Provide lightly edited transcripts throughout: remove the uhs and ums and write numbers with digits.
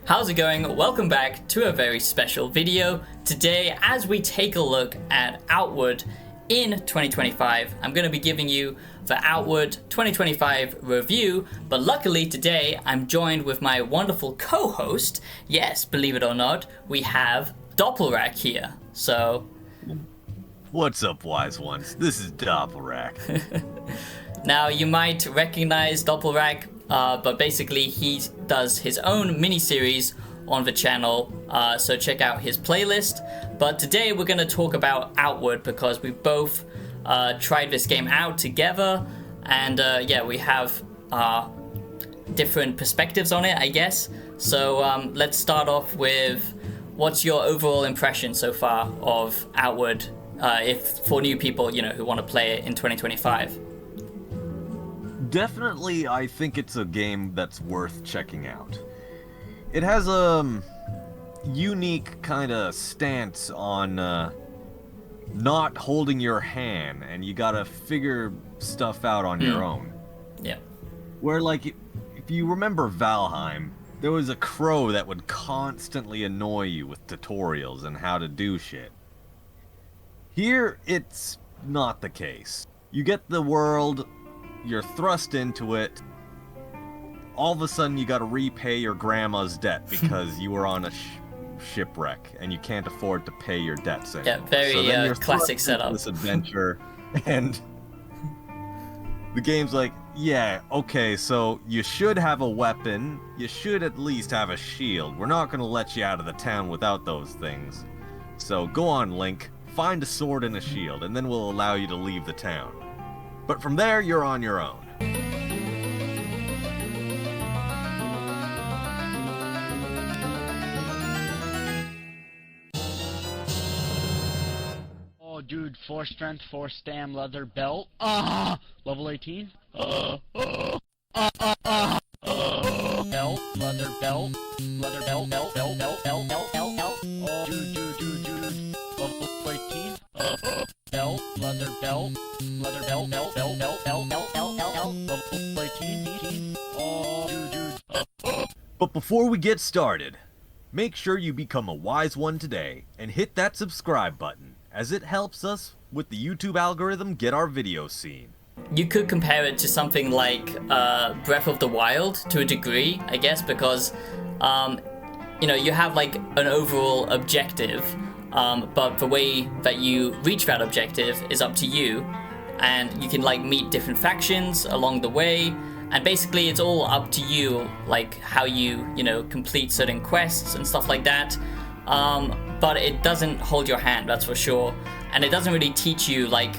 How's it going? Welcome back to a very special video. Today, as we take a look at Outward in 2025, I'm going to be giving you the Outward 2025 review, but luckily today I'm joined with my wonderful co-host. Yes, believe it or not, we have Doppelrack here. So... What's up, wise ones? This is Doppelrack. Now, you might recognize Doppelrack, but basically he does his own mini-series on the channel, so check out his playlist. But today we're going to talk about Outward because we both tried this game out together, and yeah, we have different perspectives on it, I guess. So let's start off with, what's your overall impression so far of Outward, if for new people, you know, who want to play it in 2025? Definitely, I think it's a game that's worth checking out. It has a unique kind of stance on not holding your hand, and you gotta figure stuff out on your own. Yeah. Where, like, if you remember Valheim, there was a crow that would constantly annoy you with tutorials on how to do shit. Here, it's not the case. You get the world, you're thrust into it, all of a sudden you gotta repay your grandma's debt because you were on a shipwreck and you can't afford to pay your debts anymore. Yeah, very classic setup. This adventure, and the game's like, yeah, okay, so you should have a weapon, you should at least have a shield. We're not gonna let you out of the town without those things. So go on, Link, find a sword and a shield, and then we'll allow you to leave the town. But from there, you're on your own. Oh, dude, 4 strength, 4 stam, leather belt. Level 18. Belt, leather belt, leather belt, belt, belt, belt, belt, belt, belt, belt. Oh, dude. Level 18. Belt, leather belt, leather belt, belt, belt, belt, belt, belt, belt, belt, belt. Level 18. Oh, dude. But before we get started, make sure you become a wise one today and hit that subscribe button, as it helps us with the YouTube algorithm get our videos seen. You could compare it to something like Breath of the Wild to a degree, I guess, because you know, you have like an overall objective, but the way that you reach that objective is up to you, and you can like meet different factions along the way, and basically it's all up to you, like how you know, complete certain quests and stuff like that. But it doesn't hold your hand, that's for sure, and it doesn't really teach you like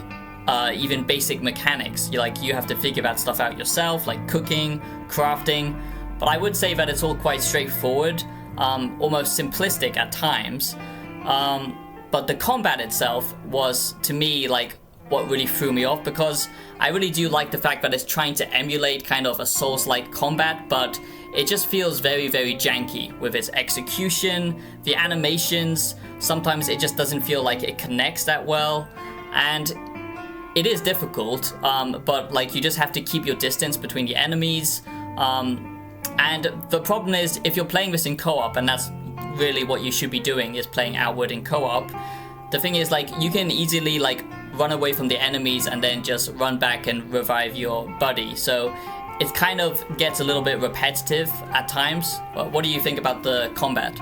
even basic mechanics. You have to figure that stuff out yourself, like cooking, crafting. But I would say that it's all quite straightforward, almost simplistic at times. But the combat itself was, to me, like what really threw me off, because I really do like the fact that it's trying to emulate kind of a Souls-like combat, but it just feels very, very janky with its execution, the animations. Sometimes it just doesn't feel like it connects that well, and it is difficult, but like you just have to keep your distance between the enemies. And the problem is, if you're playing this in co-op, and that's really what you should be doing, is playing Outward in co-op, the thing is, like, you can easily like run away from the enemies and then just run back and revive your buddy. So it kind of gets a little bit repetitive at times. What do you think about the combat?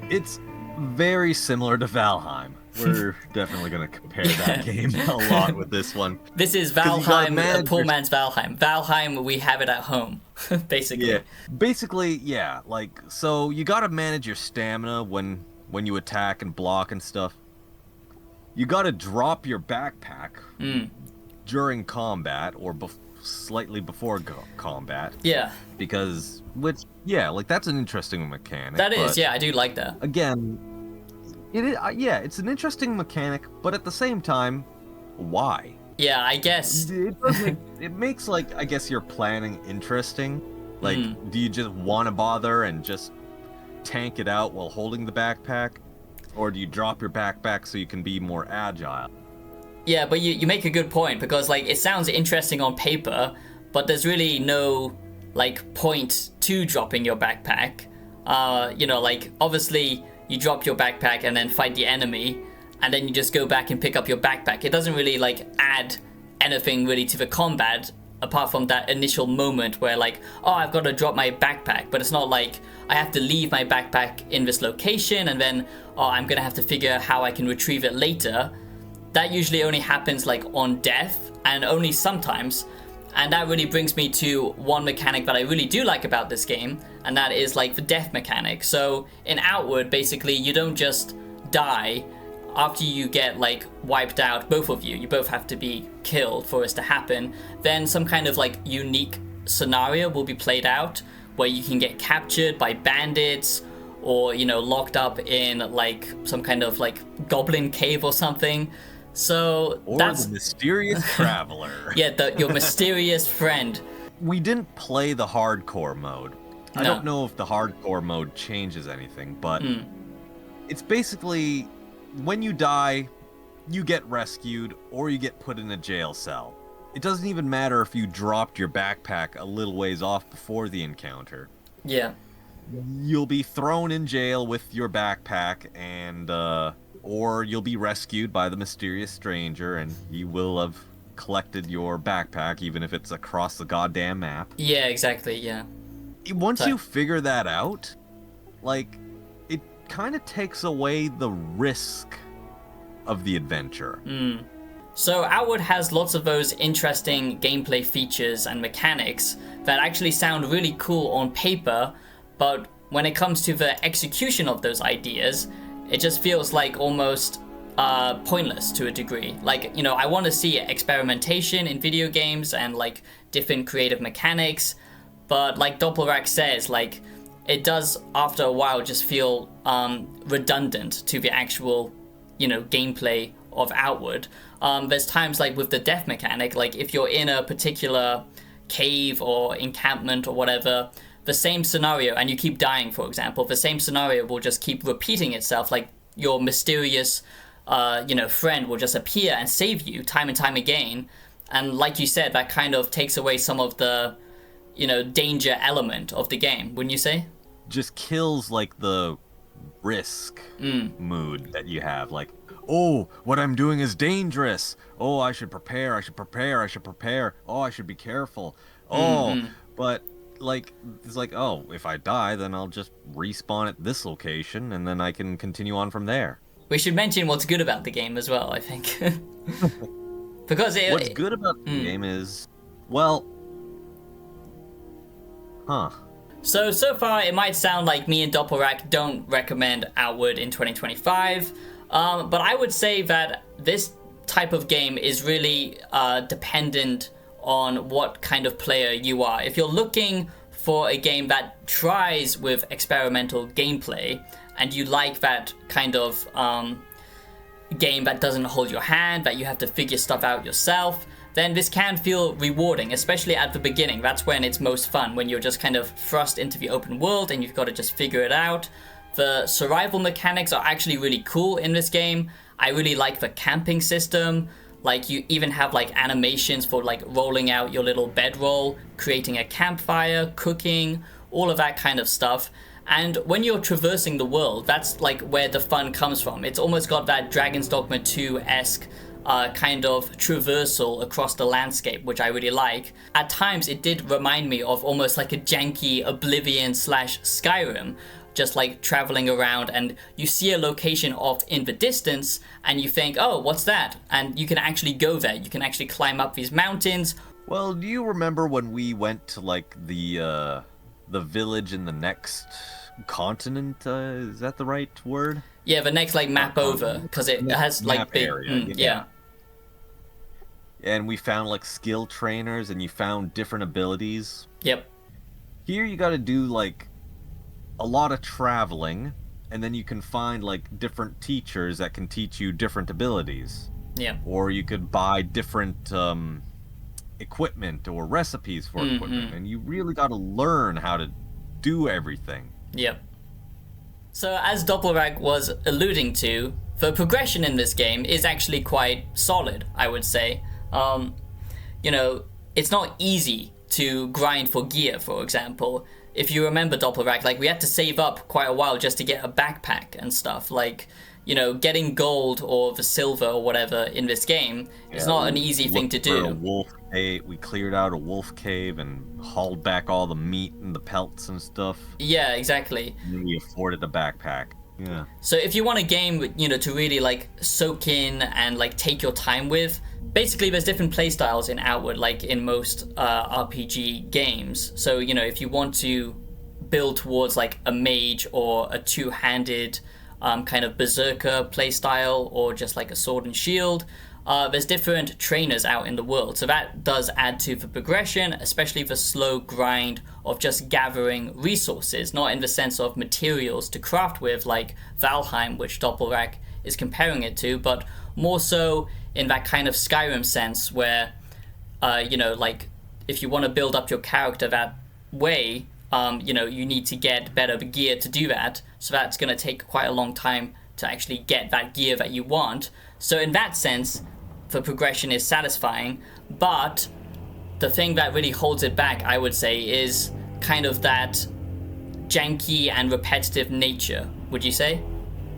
It's very similar to Valheim. We're definitely going to compare that game a lot with this one. This is Valheim, a poor man's Valheim. Valheim, we have it at home, basically. Yeah, basically, yeah. Like, so you got to manage your stamina when you attack and block and stuff. You got to drop your backpack during combat or slightly before combat. Yeah. Because, like, that's an interesting mechanic. That is, yeah, I do like that. Again, it is, yeah, it's an interesting mechanic, but at the same time, why? Yeah, I guess. It makes, like, I guess your planning interesting. Like, do you just want to bother and just tank it out while holding the backpack? Or do you drop your backpack so you can be more agile? Yeah, but you make a good point, because like it sounds interesting on paper, but there's really no like point to dropping your backpack. You know, like obviously you drop your backpack and then fight the enemy, and then you just go back and pick up your backpack. It doesn't really like add anything really to the combat apart from that initial moment where like, oh, I've got to drop my backpack, but it's not like I have to leave my backpack in this location and then, oh, I'm gonna have to figure out how I can retrieve it later. That usually only happens like on death, and only sometimes. And that really brings me to one mechanic that I really do like about this game, and that is like the death mechanic. So in Outward, basically you don't just die after you get like wiped out, both of you both have to be killed for this to happen. Then some kind of like unique scenario will be played out where you can get captured by bandits, or you know, locked up in like some kind of like goblin cave or something. So or that's the mysterious traveler. Yeah, your mysterious friend. We didn't play the hardcore mode. I No. don't know if the hardcore mode changes anything, but it's basically when you die, you get rescued or you get put in a jail cell. It doesn't even matter if you dropped your backpack a little ways off before the encounter. Yeah. You'll be thrown in jail with your backpack, and or you'll be rescued by the mysterious stranger, and you will have collected your backpack even if it's across the goddamn map. Yeah, exactly, yeah. Once So- you figure that out, like, it kind of takes away the risk of the adventure. So Outward has lots of those interesting gameplay features and mechanics that actually sound really cool on paper, but when it comes to the execution of those ideas, it just feels like almost pointless to a degree. Like, you know, I want to see experimentation in video games and like different creative mechanics, but like Doppelrack says, like it does after a while just feel redundant to the actual, you know, gameplay of Outward. There's times like with the death mechanic, like if you're in a particular cave or encampment or whatever, the same scenario, and you keep dying, for example, the same scenario will just keep repeating itself. Like your mysterious, you know, friend will just appear and save you time and time again. And like you said, that kind of takes away some of the, you know, danger element of the game, wouldn't you say? Just kills, like, the risk mood that you have. Like, oh, what I'm doing is dangerous. Oh, I should prepare, I should prepare, I should prepare. Oh, I should be careful. Oh, but, like, it's like, oh, if I die, then I'll just respawn at this location, and then I can continue on from there. We should mention what's good about the game as well, I think. Because What's good about the game is, well... So far, it might sound like me and Doppelrack don't recommend Outward in 2025, but I would say that this type of game is really dependent on what kind of player you are. If you're looking for a game that tries with experimental gameplay, and you like that kind of game that doesn't hold your hand, that you have to figure stuff out yourself, then this can feel rewarding, especially at the beginning. That's when it's most fun, when you're just kind of thrust into the open world and you've got to just figure it out. The survival mechanics are actually really cool in this game. I really like the camping system. Like, you even have like animations for like rolling out your little bedroll, creating a campfire, cooking, all of that kind of stuff. And when you're traversing the world, that's like where the fun comes from. It's almost got that Dragon's Dogma 2-esque kind of traversal across the landscape, which I really like. At times, it did remind me of almost like a janky Oblivion / Skyrim, just like traveling around, and you see a location off in the distance and you think, oh, what's that? And you can actually go there. You can actually climb up these mountains. Well, do you remember when we went to, like, the village in the next continent? Is that the right word? Yeah, the next like map over, because it has like Map big area, yeah. And we found, like, skill trainers, and you found different abilities. Yep. Here you gotta do, like, a lot of traveling, and then you can find, like, different teachers that can teach you different abilities. Yeah. Or you could buy different equipment or recipes for equipment, and you really gotta learn how to do everything. Yep. So as Doppelrack was alluding to, the progression in this game is actually quite solid, I would say. You know, it's not easy to grind for gear, for example. If you remember Doppelrack, like we had to save up quite a while just to get a backpack and stuff. Like, you know, getting gold or the silver or whatever in this game is not an easy thing to do. A wolf cave. We cleared out a wolf cave and hauled back all the meat and the pelts and stuff. Yeah, exactly. And we afforded a backpack. Yeah. So if you want a game, you know, to really like soak in and like take your time with, basically there's different playstyles in Outward, like in most RPG games. So, you know, if you want to build towards like a mage or a two-handed kind of berserker playstyle, or just like a sword and shield, there's different trainers out in the world. So that does add to the progression, especially the slow grind of just gathering resources, not in the sense of materials to craft with like Valheim, which Doppelrack is comparing it to, but more so in that kind of Skyrim sense where, you know, like if you want to build up your character that way, you know, you need to get better gear to do that. So that's going to take quite a long time to actually get that gear that you want. So in that sense, the progression is satisfying, but the thing that really holds it back, I would say, is kind of that janky and repetitive nature, would you say?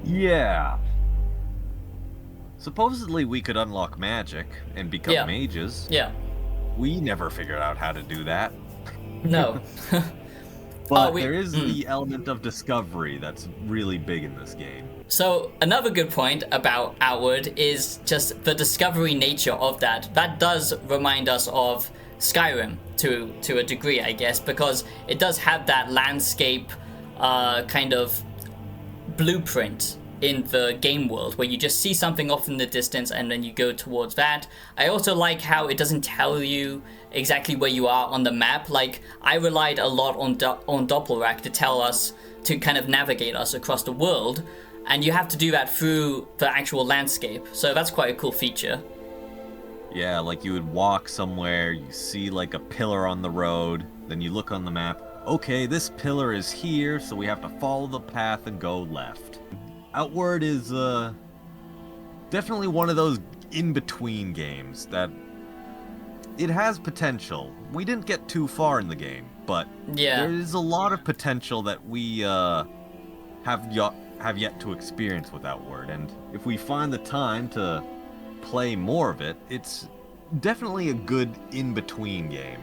Yeah. Supposedly we could unlock magic and become mages. Yeah. We never figured out how to do that. No. But there is the element of discovery that's really big in this game. So another good point about Outward is just the discovery nature of that. That does remind us of Skyrim to a degree, I guess, because it does have that landscape kind of blueprint in the game world where you just see something off in the distance and then you go towards that. I also like how it doesn't tell you exactly where you are on the map. Like, I relied a lot on Doppelrack to tell us, to kind of navigate us across the world, and you have to do that through the actual landscape. So that's quite a cool feature. Yeah, like you would walk somewhere, you see like a pillar on the road, then you look on the map, okay, this pillar is here, so we have to follow the path and go left. Outward is definitely one of those in-between games that it has potential. We didn't get too far in the game, but there is a lot of potential that we have yet to experience with Outward, and if we find the time to play more of it, it's definitely a good in-between game.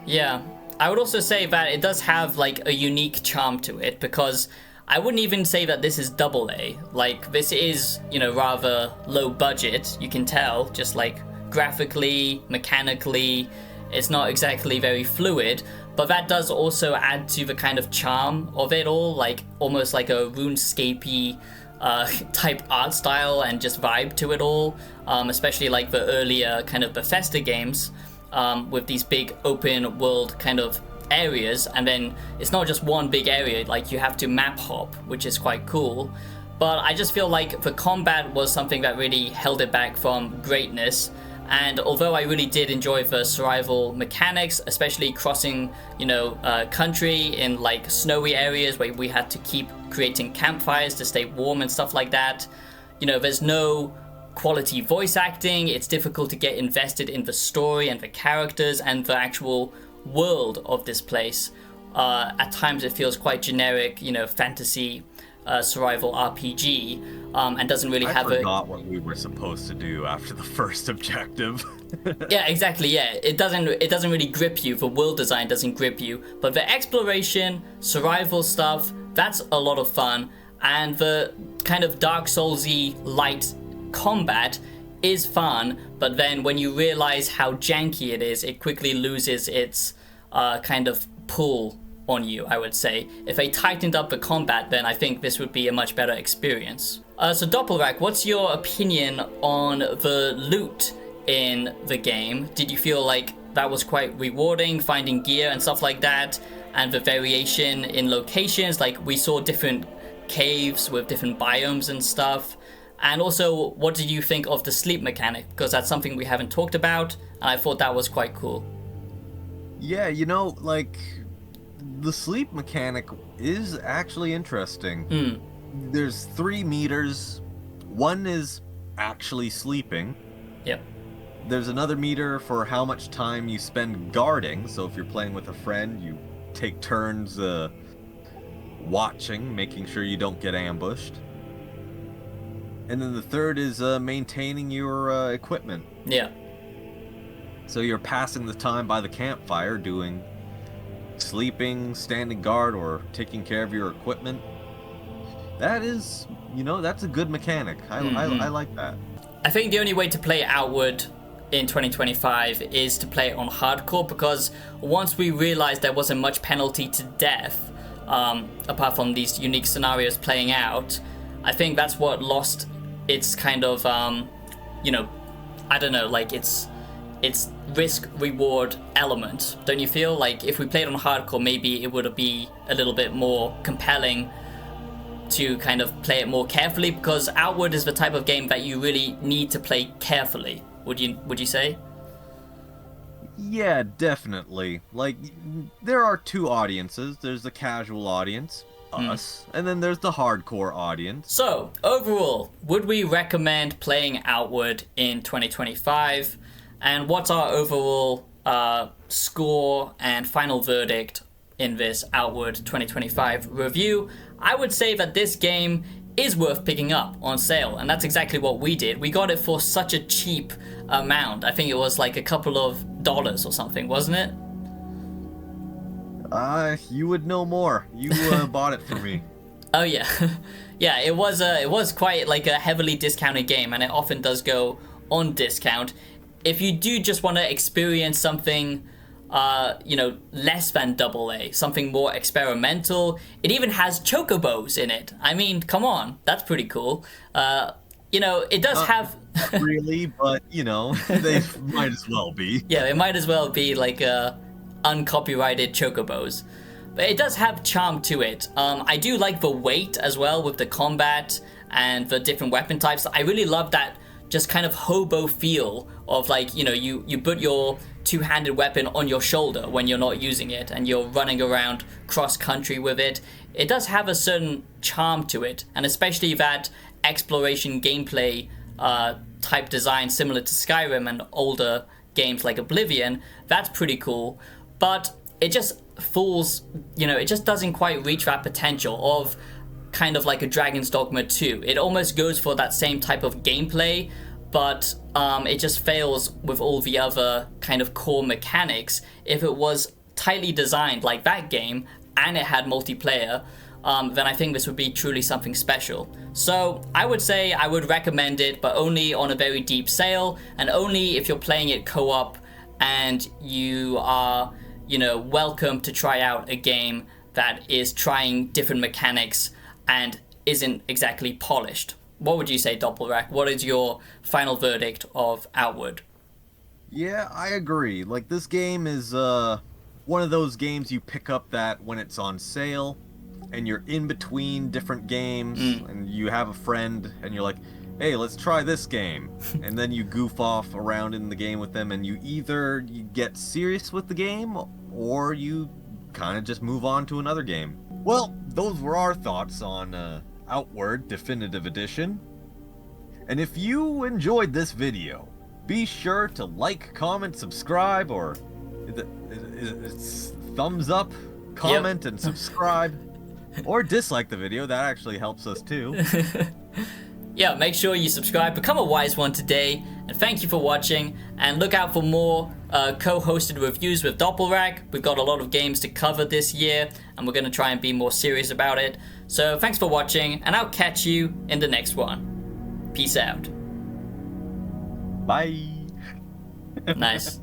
Yeah, I would also say that it does have like a unique charm to it, because I wouldn't even say that this is AA. Like, this is, you know, rather low budget, you can tell, just like graphically, mechanically, it's not exactly very fluid, but that does also add to the kind of charm of it all, like almost like a RuneScape-y type art style and just vibe to it all, especially like the earlier kind of Bethesda games, with these big open world kind of areas, and then it's not just one big area, like you have to map hop, which is quite cool. But I just feel like the combat was something that really held it back from greatness. And although I really did enjoy the survival mechanics, especially crossing, you know, country in like snowy areas where we had to keep creating campfires to stay warm and stuff like that, you know, there's no quality voice acting. It's difficult to get invested in the story and the characters and the actual world of this place. At times it feels quite generic, you know, fantasy survival RPG, and doesn't really have I forgot what we were supposed to do after the first objective. Yeah, exactly. Yeah, it doesn't really grip you. The world design doesn't grip you, but the exploration, survival stuff, that's a lot of fun, and the kind of Dark Souls-y light combat is fun. But then when you realize how janky it is, it quickly loses its kind of pull on you, I would say. If they tightened up the combat, then I think this would be a much better experience. So Doppelrack, what's your opinion on the loot in the game? Did you feel like that was quite rewarding, finding gear and stuff like that, and the variation in locations? Like, we saw different caves with different biomes and stuff. And also, what did you think of the sleep mechanic? Because that's something we haven't talked about, and I thought that was quite cool. Yeah, you know, like, the sleep mechanic is actually interesting. There's 3 meters. One is actually sleeping. Yep. There's another meter for how much time you spend guarding. So if you're playing with a friend, you take turns watching, making sure you don't get ambushed. And then the third is maintaining your equipment. Yeah. So you're passing the time by the campfire doing sleeping, standing guard, or taking care of your equipment. That is, that's a good mechanic. I like that. I think the only way to play Outward in 2025 is to play it on hardcore, because once we realized there wasn't much penalty to death, apart from these unique scenarios playing out, I think that's what lost its kind of, I don't know, like its risk reward element. Don't you feel like if we played on hardcore, maybe it would be a little bit more compelling to kind of play it more carefully? Because Outward is the type of game that you really need to play carefully. Would you say? Yeah, definitely. Like, there are two audiences. There's the casual audience, us, and then there's the hardcore audience. So, overall, would we recommend playing Outward in 2025? And what's our overall score and final verdict in this Outward 2025 review? I would say that this game is worth picking up on sale, and that's exactly what we did. We got it for such a cheap amount. I think it was like a couple of dollars or something, wasn't it? You would know more. You bought it for me. Oh yeah. Yeah, it was quite like a heavily discounted game, and it often does go on discount. If you do just want to experience something less than AA, something more experimental. It even has chocobos in it. I mean, come on, that's pretty cool. It does have... Not really, but, they might as well be. Yeah, it might as well be like uncopyrighted chocobos. But it does have charm to it. I do like the weight as well with the combat and the different weapon types. I really love that just kind of hobo feel of like, you put your two-handed weapon on your shoulder when you're not using it and you're running around cross-country with it. It does have a certain charm to it, and especially that exploration gameplay type design similar to Skyrim and older games like Oblivion. That's pretty cool, but it just falls, it just doesn't quite reach that potential of kind of like a Dragon's Dogma 2. It almost goes for that same type of gameplay, but it just fails with all the other kind of core mechanics. If it was tightly designed like that game and it had multiplayer, then I think this would be truly something special. So I would say I would recommend it, but only on a very deep sale, and only if you're playing it co-op and you are, welcome to try out a game that is trying different mechanics and isn't exactly polished. What would you say, Doppelrack? What is your final verdict of Outward? Yeah, I agree. Like, this game is one of those games you pick up that when it's on sale and you're in between different games and you have a friend and you're like, hey, let's try this game. And then you goof off around in the game with them, and you get serious with the game or you kind of just move on to another game. Well, those were our thoughts on Outward Definitive Edition. And if you enjoyed this video, be sure to like, comment, subscribe, or it's thumbs up, comment, and subscribe. Or dislike the video, that actually helps us too. Yeah, make sure you subscribe, become a wise one today, and thank you for watching, and look out for more co-hosted reviews with Doppelrack. We've got a lot of games to cover this year, and we're going to try and be more serious about it. So thanks for watching, and I'll catch you in the next one. Peace out. Bye. Nice.